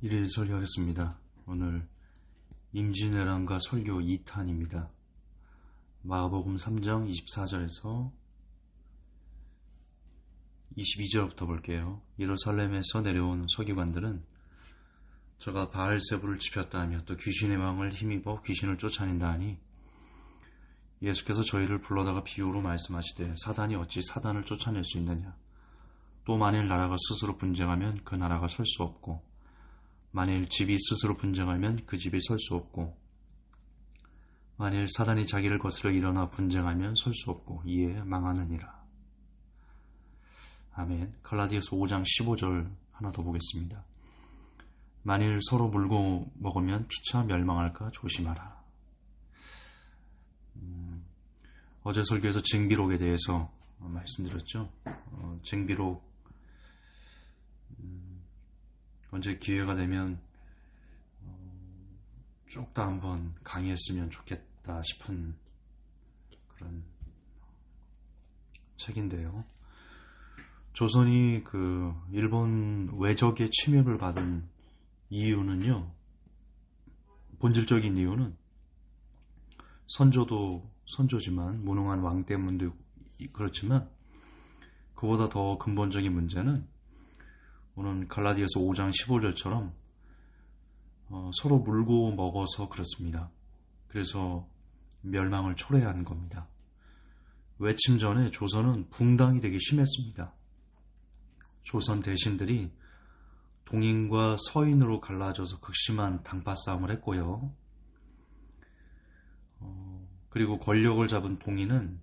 1일 설교하겠습니다. 오늘 임진왜란과 설교 2탄입니다. 마가복음 3장 24절에서 22절부터 볼게요. 예루살렘에서 내려온 서기관들은 저가 바알세불을 지폈다 하며 또 귀신의 왕을 힘입어 귀신을 쫓아낸다 하니 예수께서 저희를 불러다가 비유로 말씀하시되 사단이 어찌 사단을 쫓아낼 수 있느냐. 또 만일 나라가 스스로 분쟁하면 그 나라가 설 수 없고 만일 집이 스스로 분쟁하면 그 집이 설 수 없고 만일 사단이 자기를 거스려 일어나 분쟁하면 설 수 없고 이에 망하느니라. 아멘. 갈라디아서 5장 15절 하나 더 보겠습니다. 만일 서로 물고 먹으면 피차 멸망할까 조심하라. 어제 설교에서 쟁비록에 대해서 말씀드렸죠. 쟁비록 언제 기회가 되면 쭉 다 한번 강의했으면 좋겠다 싶은 그런 책인데요. 조선이 일본 외적의 침입을 받은 이유는요, 본질적인 이유는 선조도 선조지만 무능한 왕 때문도 그렇지만 그보다 더 근본적인 문제는 오늘 갈라디아서 5장 15절처럼 서로 물고 먹어서 그렇습니다. 그래서 멸망을 초래한 겁니다. 외침 전에 조선은 붕당이 되게 심했습니다. 조선 대신들이 동인과 서인으로 갈라져서 극심한 당파 싸움을 했고요. 그리고 권력을 잡은 동인은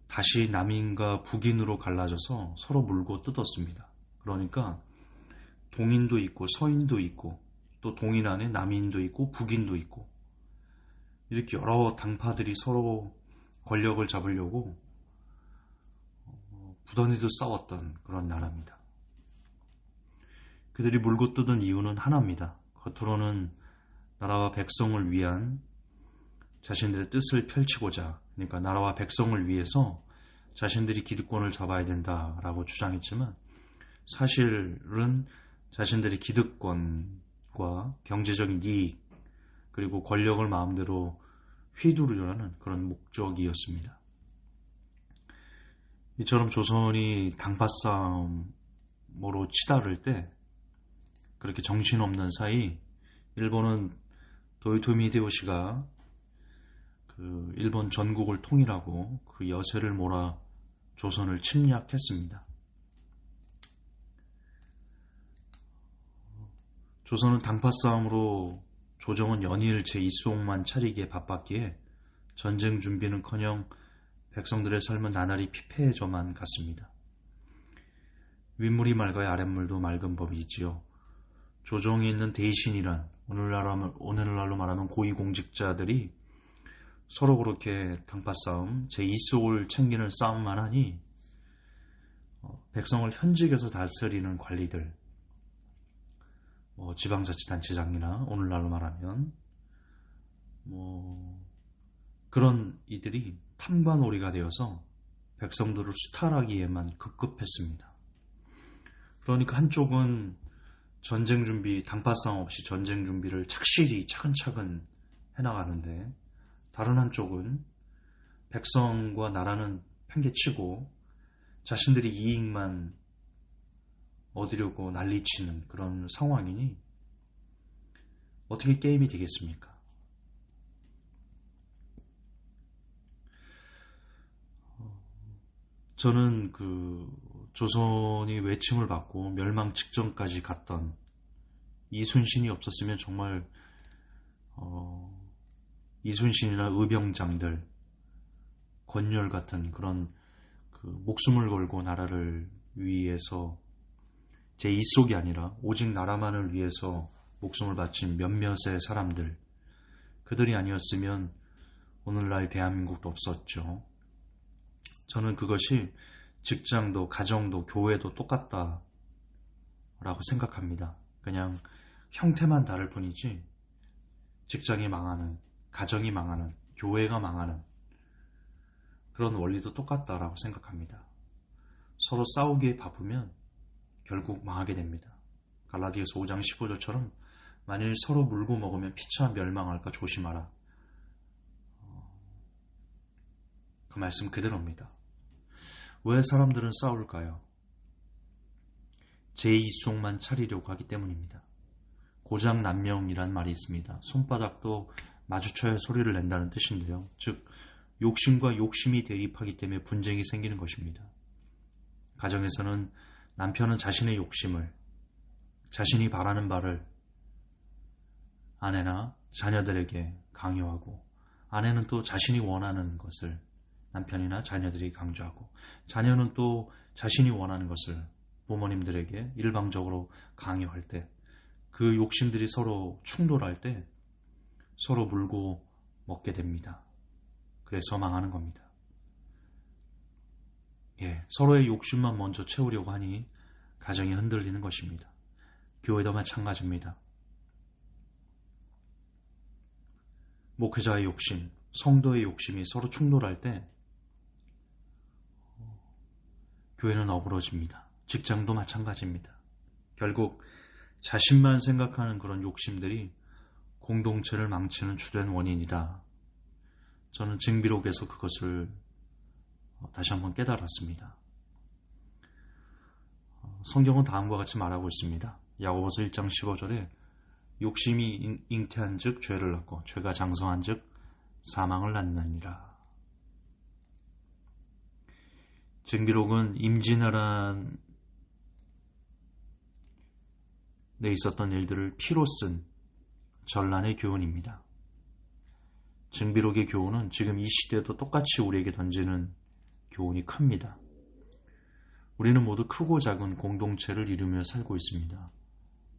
다시 남인과 북인으로 갈라져서 서로 물고 뜯었습니다. 그러니까 동인도 있고 서인도 있고 또 동인 안에 남인도 있고 북인도 있고 이렇게 여러 당파들이 서로 권력을 잡으려고 부단히도 싸웠던 그런 나라입니다. 그들이 물고 뜯은 이유는 하나입니다. 겉으로는 나라와 백성을 위한 자신들의 뜻을 펼치고자, 그러니까 나라와 백성을 위해서 자신들이 기득권을 잡아야 된다라고 주장했지만 사실은 자신들의 기득권과 경제적인 이익 그리고 권력을 마음대로 휘두르려는 그런 목적이었습니다. 이처럼 조선이 당파 싸움으로 치달을 때 그렇게 정신없는 사이 일본은 도요토미 히데요시가 일본 전국을 통일하고 그 여세를 몰아 조선을 침략했습니다. 조선은 당파 싸움으로 조정은 연일 제2수옥만 차리기에 바빴기에 전쟁 준비는커녕 백성들의 삶은 나날이 피폐해져만 갔습니다. 윗물이 맑아야 아랫물도 맑은 법이지요. 조정에 있는 대신이란 오늘날로 말하면 고위공직자들이 서로 그렇게 당파 싸움, 제2수옥을 챙기는 싸움만 하니 백성을 현직에서 다스리는 관리들, 지방자치단체장이나 오늘날로 말하면 그런 이들이 탐관오리가 되어서 백성들을 수탈하기에만 급급했습니다. 그러니까 한쪽은 전쟁 준비, 당파 싸움 없이 전쟁 준비를 착실히 차근차근 해나가는데 다른 한쪽은 백성과 나라는 팽개치고 자신들이 이익만 얻으려고 난리치는 그런 상황이니 어떻게 게임이 되겠습니까? 저는 조선이 외침을 받고 멸망 직전까지 갔던 이순신이 없었으면 정말 이순신이나 의병장들, 권율 같은 그런 목숨을 걸고 나라를 위해서 제2속이 아니라 오직 나라만을 위해서 목숨을 바친 몇몇의 사람들, 그들이 아니었으면 오늘날 대한민국도 없었죠. 저는 그것이 직장도 가정도 교회도 똑같다라고 생각합니다. 그냥 형태만 다를 뿐이지 직장이 망하는, 가정이 망하는, 교회가 망하는 그런 원리도 똑같다라고 생각합니다. 서로 싸우기에 바쁘면 결국 망하게 됩니다. 갈라디아서 5장 15절처럼 만일 서로 물고 먹으면 피차 멸망할까 조심하라. 그 말씀 그대로입니다. 왜 사람들은 싸울까요? 제 이속만 차리려고 하기 때문입니다. 고장난명이란 말이 있습니다. 손바닥도 마주쳐야 소리를 낸다는 뜻인데요. 즉 욕심과 욕심이 대립하기 때문에 분쟁이 생기는 것입니다. 가정에서는 남편은 자신의 욕심을, 자신이 바라는 바를 아내나 자녀들에게 강요하고, 아내는 또 자신이 원하는 것을 남편이나 자녀들이 강조하고, 자녀는 또 자신이 원하는 것을 부모님들에게 일방적으로 강요할 때, 그 욕심들이 서로 충돌할 때 서로 물고 먹게 됩니다. 그래서 망하는 겁니다. 서로의 욕심만 먼저 채우려고 하니 가정이 흔들리는 것입니다. 교회도 마찬가지입니다. 목회자의 욕심, 성도의 욕심이 서로 충돌할 때 교회는 어그러집니다. 직장도 마찬가지입니다. 결국 자신만 생각하는 그런 욕심들이 공동체를 망치는 주된 원인이다. 저는 증비록에서 그것을 다시 한번 깨달았습니다. 성경은 다음과 같이 말하고 있습니다. 야고보서 1장 15절에 욕심이 잉태한 즉 죄를 낳고 죄가 장성한 즉 사망을 낳느니라. 증비록은 임진왜란에 있었던 일들을 피로 쓴 전란의 교훈입니다. 증비록의 교훈은 지금 이 시대도 똑같이 우리에게 던지는 교훈이 큽니다. 우리는 모두 크고 작은 공동체를 이루며 살고 있습니다.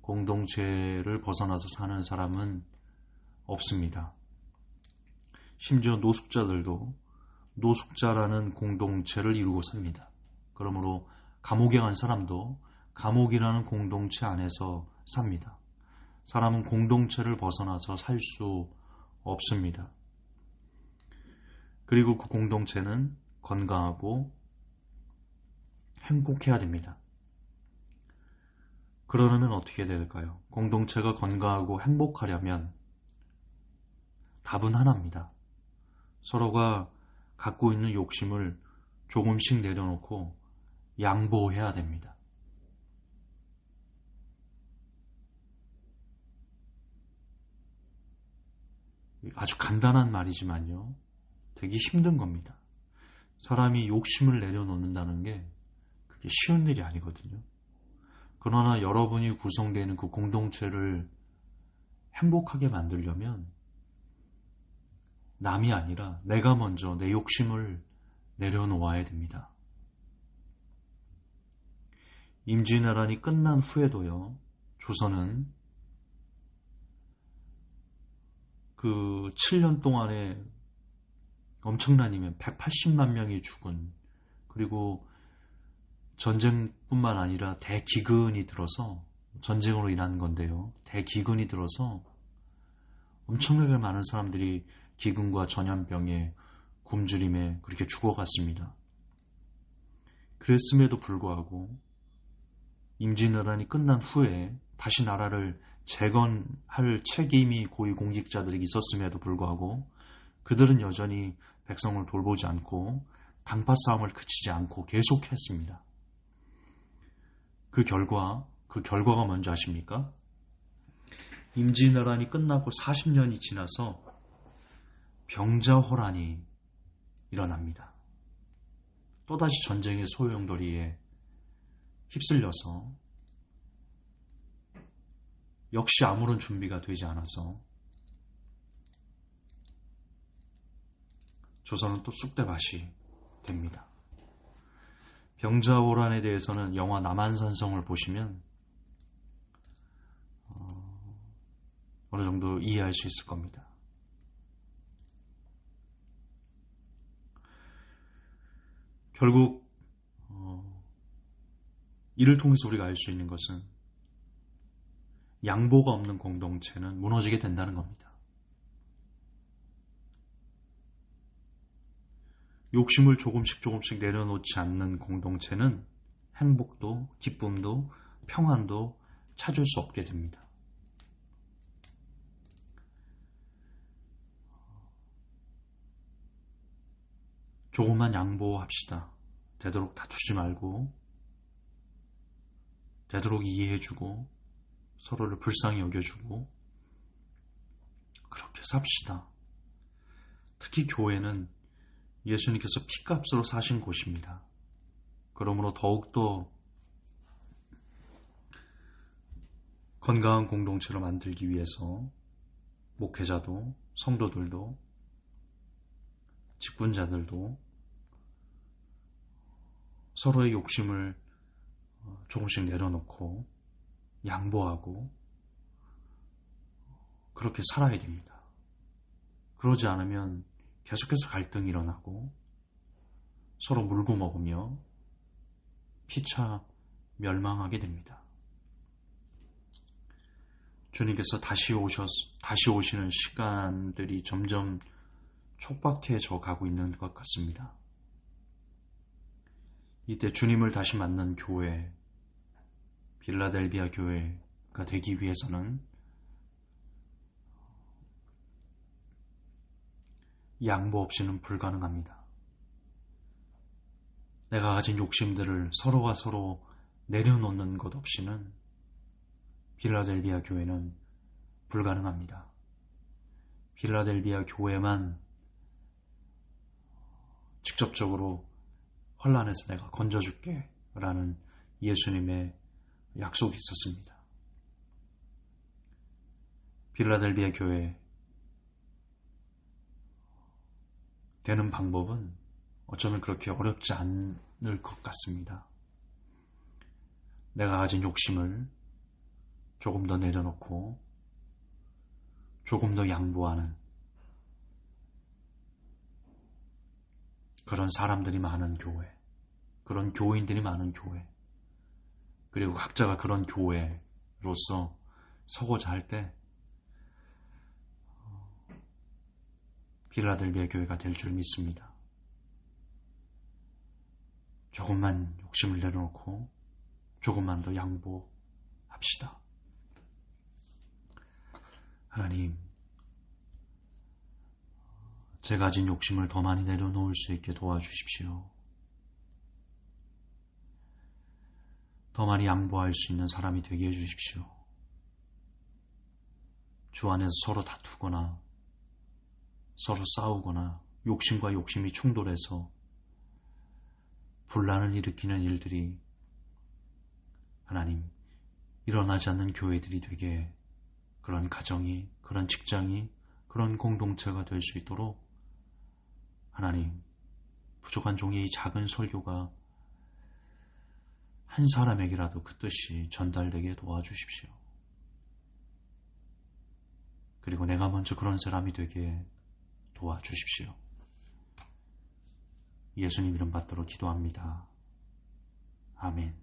공동체를 벗어나서 사는 사람은 없습니다. 심지어 노숙자들도 노숙자라는 공동체를 이루고 삽니다. 그러므로 감옥에 간 사람도 감옥이라는 공동체 안에서 삽니다. 사람은 공동체를 벗어나서 살 수 없습니다. 그리고 그 공동체는 건강하고 행복해야 됩니다. 그러려면 어떻게 될까요? 공동체가 건강하고 행복하려면 답은 하나입니다. 서로가 갖고 있는 욕심을 조금씩 내려놓고 양보해야 됩니다. 아주 간단한 말이지만요, 되게 힘든 겁니다. 사람이 욕심을 내려놓는다는 게 그게 쉬운 일이 아니거든요. 그러나 여러분이 구성되는 그 공동체를 행복하게 만들려면 남이 아니라 내가 먼저 내 욕심을 내려놓아야 됩니다. 임진왜란이 끝난 후에도요, 조선은 그 7년 동안에 엄청난 이면 180만 명이 죽은, 그리고 전쟁뿐만 아니라 대기근이 들어서, 전쟁으로 인한 건데요, 대기근이 들어서 엄청나게 많은 사람들이 기근과 전염병에 굶주림에 그렇게 죽어갔습니다. 그랬음에도 불구하고 임진왜란이 끝난 후에 다시 나라를 재건할 책임이 고위공직자들에게 있었음에도 불구하고 그들은 여전히 백성을 돌보지 않고 당파 싸움을 그치지 않고 계속했습니다. 그 결과가 뭔지 아십니까? 임진왜란이 끝나고 40년이 지나서 병자호란이 일어납니다. 또다시 전쟁의 소용돌이에 휩쓸려서 역시 아무런 준비가 되지 않아서 조선은 또 쑥대밭이 됩니다. 병자호란에 대해서는 영화 남한산성을 보시면 어느 정도 이해할 수 있을 겁니다. 결국 이를 통해서 우리가 알 수 있는 것은 양보가 없는 공동체는 무너지게 된다는 겁니다. 욕심을 조금씩 내려놓지 않는 공동체는 행복도 기쁨도 평안도 찾을 수 없게 됩니다. 조금만 양보합시다. 되도록 다투지 말고, 되도록 이해해주고, 서로를 불쌍히 여겨주고, 그렇게 삽시다. 특히 교회는 예수님께서 피값으로 사신 곳입니다. 그러므로 더욱더 건강한 공동체를 만들기 위해서 목회자도, 성도들도, 직분자들도 서로의 욕심을 조금씩 내려놓고 양보하고 그렇게 살아야 됩니다. 그러지 않으면 계속해서 갈등이 일어나고 서로 물고 먹으며 피차 멸망하게 됩니다. 주님께서 다시 오시는 시간들이 점점 촉박해져 가고 있는 것 같습니다. 이때 주님을 다시 만난 교회, 빌라델비아 교회가 되기 위해서는 양보 없이는 불가능합니다. 내가 가진 욕심들을 서로가 서로 내려놓는 것 없이는 빌라델비아 교회는 불가능합니다. 빌라델비아 교회만 직접적으로 환난에서 내가 건져줄게 라는 예수님의 약속이 있었습니다. 빌라델비아 교회 되는 방법은 어쩌면 그렇게 어렵지 않을 것 같습니다. 내가 가진 욕심을 조금 더 내려놓고 조금 더 양보하는 그런 사람들이 많은 교회, 그런 교인들이 많은 교회, 그리고 각자가 그런 교회로서 서고자 할 때 빌라델비아 교회가 될 줄 믿습니다. 조금만 욕심을 내려놓고 조금만 더 양보합시다. 하나님, 제가 가진 욕심을 더 많이 내려놓을 수 있게 도와주십시오. 더 많이 양보할 수 있는 사람이 되게 해주십시오. 주 안에서 서로 다투거나 서로 싸우거나 욕심과 욕심이 충돌해서 분란을 일으키는 일들이 하나님 일어나지 않는 교회들이 되게 그런 가정이, 그런 직장이, 그런 공동체가 될 수 있도록 하나님 부족한 종의 이 작은 설교가 한 사람에게라도 그 뜻이 전달되게 도와주십시오. 그리고 내가 먼저 그런 사람이 되게 도와주십시오. 예수님 이름 받들어 기도합니다. 아멘.